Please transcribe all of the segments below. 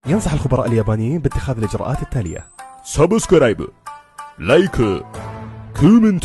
ينصح الخبراء اليابانيين باتخاذ الإجراءات التالية: سبسكرايب، لايك، كومنت،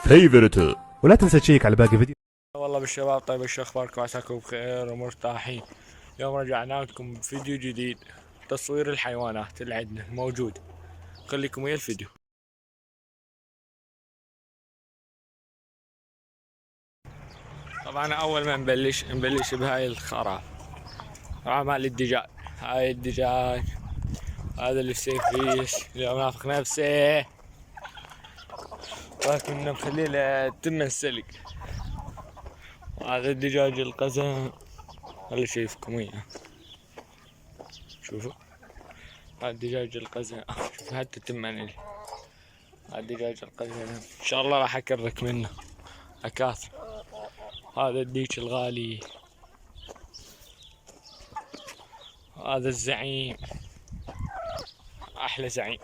فيفرت، ولا تنسى تشيك على باقي فيديو. والله بالشباب، طيب شو اخباركم؟ عساكم بخير ومرتاحين. اليوم رجعنا لكم بفيديو جديد، تصوير الحيوانات اللي عندنا موجود. خليكم ويا الفيديو. طبعا اول ما نبلش بهاي الخراب. طبعا مال الدجاج، هاي الدجاج هذا اللي فيش اليوم نافخ نفسه، لكن نخليه لتم السلق. وهذا الدجاج القزم اللي شايفكم وياه، شوفوا هذا الدجاج القزم. شوفوا حتى تمني هذا الدجاج القزم، ان شاء الله راح اكرك منه اكاثر. هذا الديك الغالي، هذا الزعيم، احلى زعيم.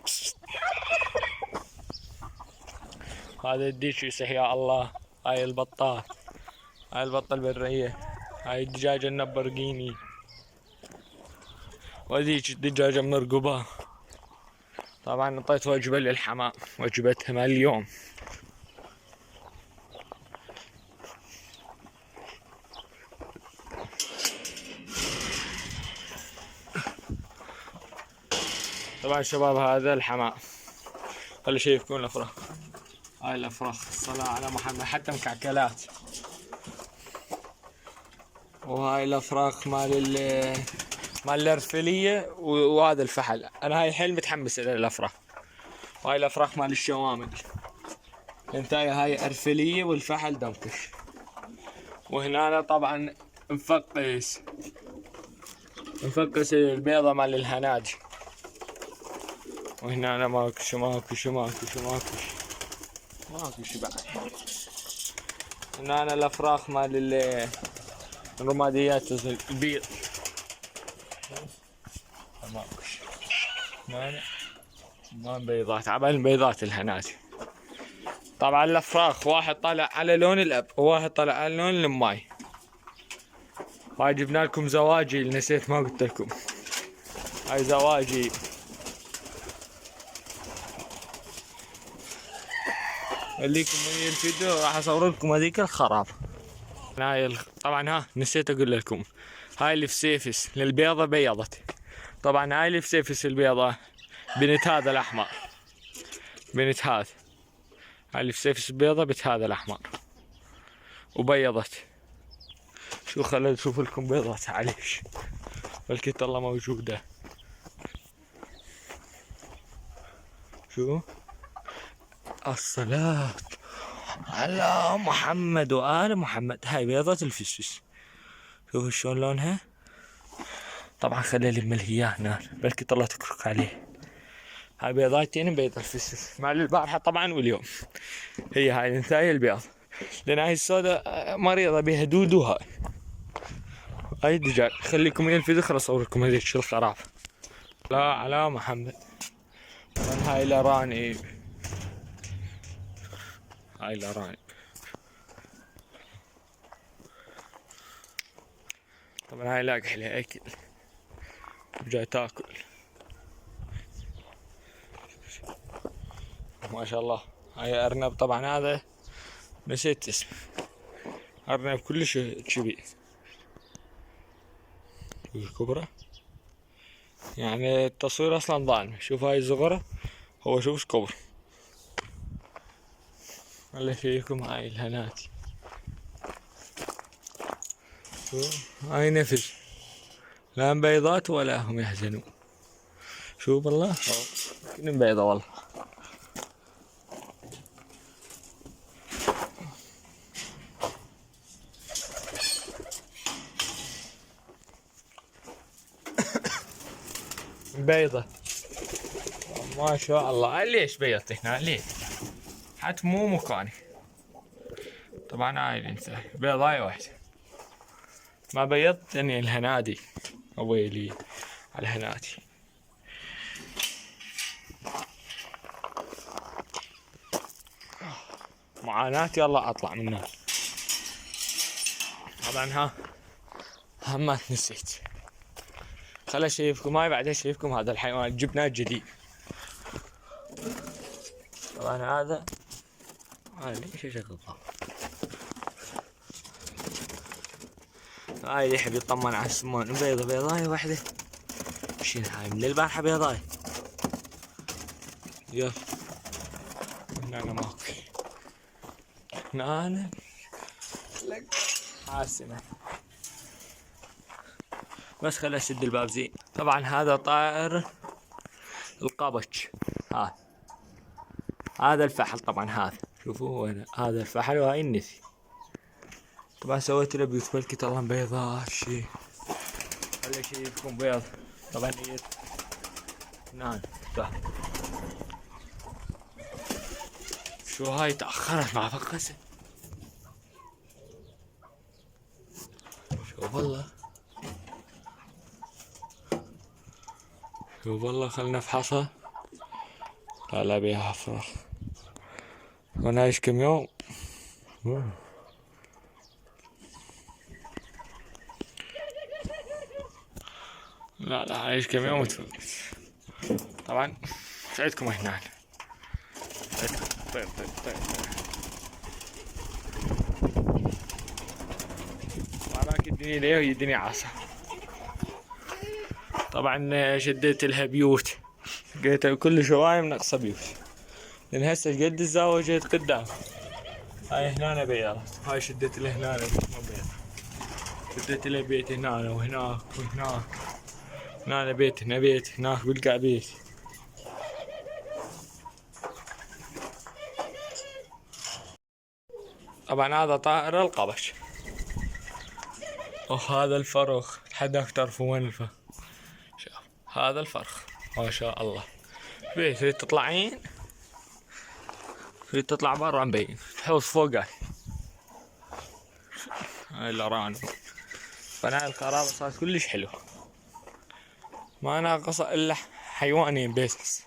هذا الديك يا الله. هاي البطال، هاي البطة البرية، هاي الدجاجة النبرقيني، وذيك الدجاجة مرقبة. طبعا اعطيت وجبة للحمام، وجبتها مال اليوم. طبعا شباب هذا الحمام، خلي شايفكم الافراخ. هاي الافراخ الصلاة على محمد، حتى مكعكلات. وهاي الافراخ مال الارفلية، وهذا الفحل. انا هاي حيل متحمس الى الافراخ. وهاي الافراخ مال الشوامل. انتاي هاي ارفلية والفحل دمكش. وهنا طبعا مفقس البيضة مال الهناج. وهنا أنا ماكش بعد. هنا أنا الأفراخ مال الرماديات البيض ماكش. ما بيضات، عبال بيضات الهناج. طبعا الأفراخ واحد طالع على لون الأب وواحد طالع على لون الماي. هاي جبنا لكم زواجي، نسيت ما قلت لكم. هاي زواجي. خليكم ويا الفيديو، راح اصور لكم هذيك الخراب. هاي طبعا نسيت اقول لكم، هاي الفسيفس للبيضة بيضت. طبعا هاي الفسيفس البيضة بنت هذا الاحمر، بنت هذا. هاي الفسيفس البيضة بنت هذا الاحمر وبيضت. شو خليت اشوف لكم بيضات عليش، والكت الله موجودة. شو الصلاة على محمد وآل محمد. هاي بيضة الفسفس، شوفوا شلون لونها. طبعا خلي لي هي هنا، بلكي الله تكرك عليه. هاي بيضاتين بيض الفسفس مع البارحة طبعا واليوم. هاي الانثى البيض، لان هاي السوداء مريضة بها دودو. هاي الدجاج. خليكم ويا الفيديو، خل اصور لكم هذيك شو الخراب. لا على محمد. هاي الارانب، هاي الارانب. طبعا هاي لاقح لها اكل، جاي تاكل. ما شاء الله. هاي ارنب، طبعا هذا نسيت اسمه، ارنب كلش كبير. الكبرى يعني التصوير اصلا ضايع. شوف هاي الصغرى، هو شوف كبر. اللي فيكم هاي الهنات. هاي نفل، لا بيضات ولا هم يحزنون. شوف والله كلهم بيضة والله. بيضة ما شاء الله. ليش بيضت هنا؟ ليش؟ حتى مو مكاني. طبعا هاي الانثى بيضاية واحدة. ما بيضت اني الهنادي، ويلي على الهنادي. معاناتي يلا اطلع منها. طبعا ها ما نسيت، خل اشيفكم هاي بعدين اشيفكم هذا الحيوان جبناه جديد. طبعا هذا ليش شكل ضخم. هاي اللي يحب يطمن على السمان بيضة بيضاية واحدة. شيل هاي من البارحة بيضاية. يلا هنا ماكو. هنا لك حاسمة بس خلي اشد الباب زين. طبعا هذا طائر القبش. هذا الفحل. طبعا هذا شوفوا وين هذا الفحل وهاي النسي. طبعا سويت له بيوت بلكي طلع بيضاء شي. خلي شي يكون بيض. طبعا هي نعم شو هاي تأخرت مع فقسة. شوف والله شوف والله خلنا نفحصها. لا بيها حفرة وانا عايش كم يوم. لا عايش كم يوم وتفقس. طبعا سعيدكم هنا. طيب وعلاك الدنيا ليه وهي الدنيا عاصة. طبعا شديت لها بيوت. لقيتها كل شوايم ناقصة بيوت. لان هسه قد الزاوية جيت قدام. هاي هنا بيضة. هاي شديت لها هنا بيضة. شديت لها بيت هنا وهناك وهناك. هنا بيت هنا بيت هناك بلقى بيت. طبعا هذا طائر القبش. وهذا الفرخ تحداك تعرفوا وين الفرخ. شوف هذا الفرخ ما شاء الله. بيت تريد تطلعين تريد تطلع برا مبين تحوص فوقك. هاي الارانب. فانا الخرابة صارت كلش حلو. ما ناقص الا حيوانين بس.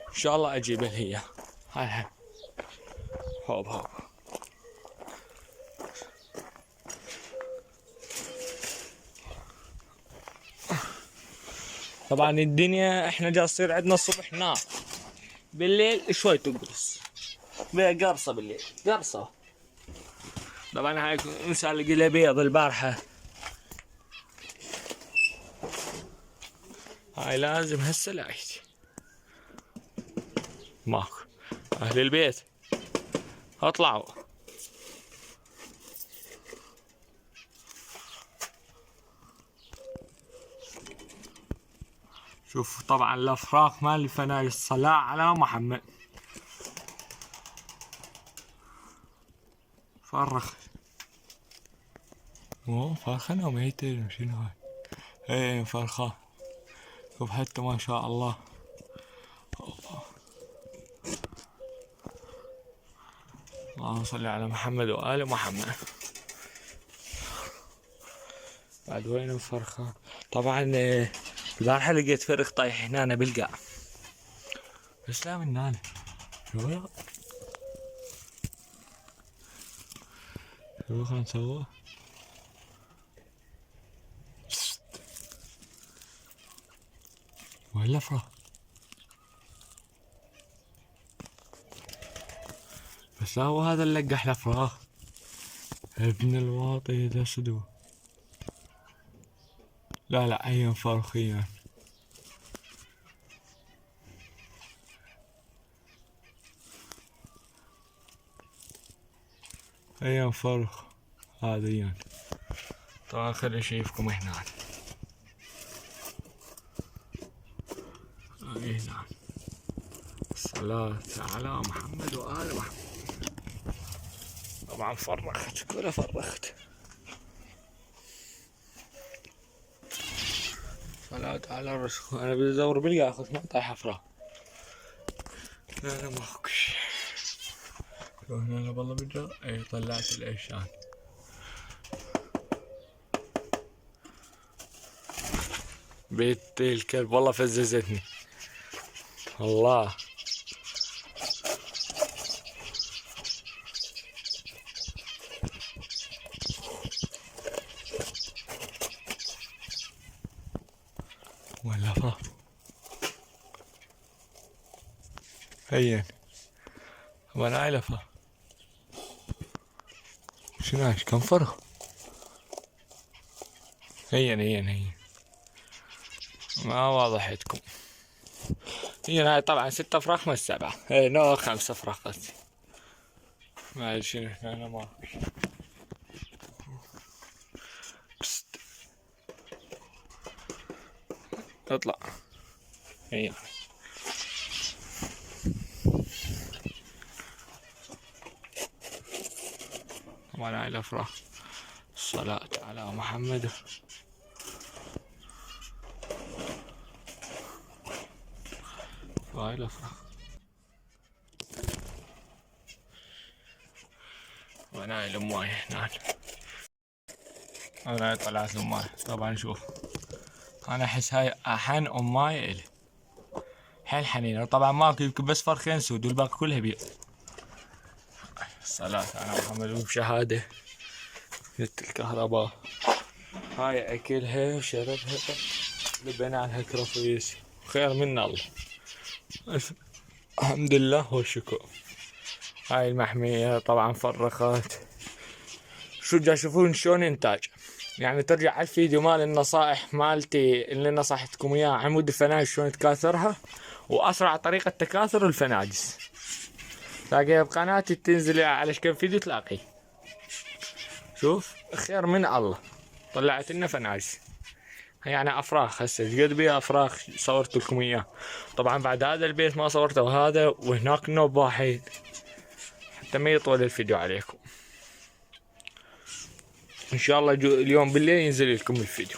ان شاء الله اجيب هي. هاي هوب. طبعا الدنيا احنا جا تصير عندنا الصبح نار. بالليل شوي تقرص. قرصة بالليل قرصة. طبعا هاي انسان لقي له بيض البارحة. هاي لازم هسه لايت. ماكو. اهل البيت اطلعوا. شوف طبعا الافراخ مال الفناي الصلاة على محمد. فرخ فرخة وميتين شنو هاي. ايه فرخة. شوف حتى ما شاء الله. اللهم صل على محمد وآل محمد. بعد وين الفرخة. طبعا البارحة لقيت فرخ طايح هنا بالقاع. بس لا من هنا. شو خلنا نسوي. وين الافراح. بس لا هو هذا اللي لقح الافراح. ابن الواطي ذا سدو. لا ايام فرخيا. ايام فرخ هذا يعني. طبعا خلي اشوفكم هنا. هنا الصلاة على محمد وآل محمد. طبعا فرخت كلها فرخت. صلاة على الرسول. انا بدي ادور بالقاع اخذ ما طايح افراح. لا ماكوش. هنا والله بجا. اي طلعت الايشان. بيت الكلب والله فززتني الله. هين وانا علفة شناش كم فرق. هين ما واضح عندكم. هي طبعا 6 فراخ من 7 نو 5 فراخ قصدي. ما ادري شنو هنا ما اطلع. هي طبعا هاي الافراح. الصلاة على محمد. هاي الافراح وانا هاي الامواي هناك. انا طلعت الاماي طبعا. شوف انا احس هاي احن اماي الي حيل حنينة. طبعا ماكو يمكن بس فرخين سود والباقي كلها بيض. الصلاة على محمد وبشهادة. جت الكهرباء هاي اكلها وشربها لبينا على كرفيس خير من الله. الحمد لله والشكر. هاي المحمية طبعا فرخت. شو جا تشوفون شلون انتاج. يعني ترجع على الفيديو مال النصائح مالتي اللي نصحتكم اياها عمود الفناجس شلون تكاثرها واسرع طريقة تكاثر الفناجس. تلاقيها بقناتي تنزل على كم فيديو تلاقيه. شوف خير من الله. طلعت لنا فناجس يعني افراخ. هسه قد بيها افراخ صورت لكم اياه. طبعا بعد هذا البيت ما صورته وهذا وهناك نوب واحد حتى ما يطول الفيديو عليكم. ان شاء الله اليوم بالليل ينزل لكم الفيديو.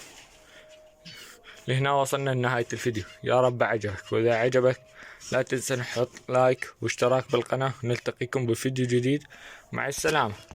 لهنا وصلنا لنهاية الفيديو. يا رب عجبك واذا عجبك لا تنسى نحط لايك واشتراك بالقناة. نلتقيكم بفيديو جديد. مع السلامة.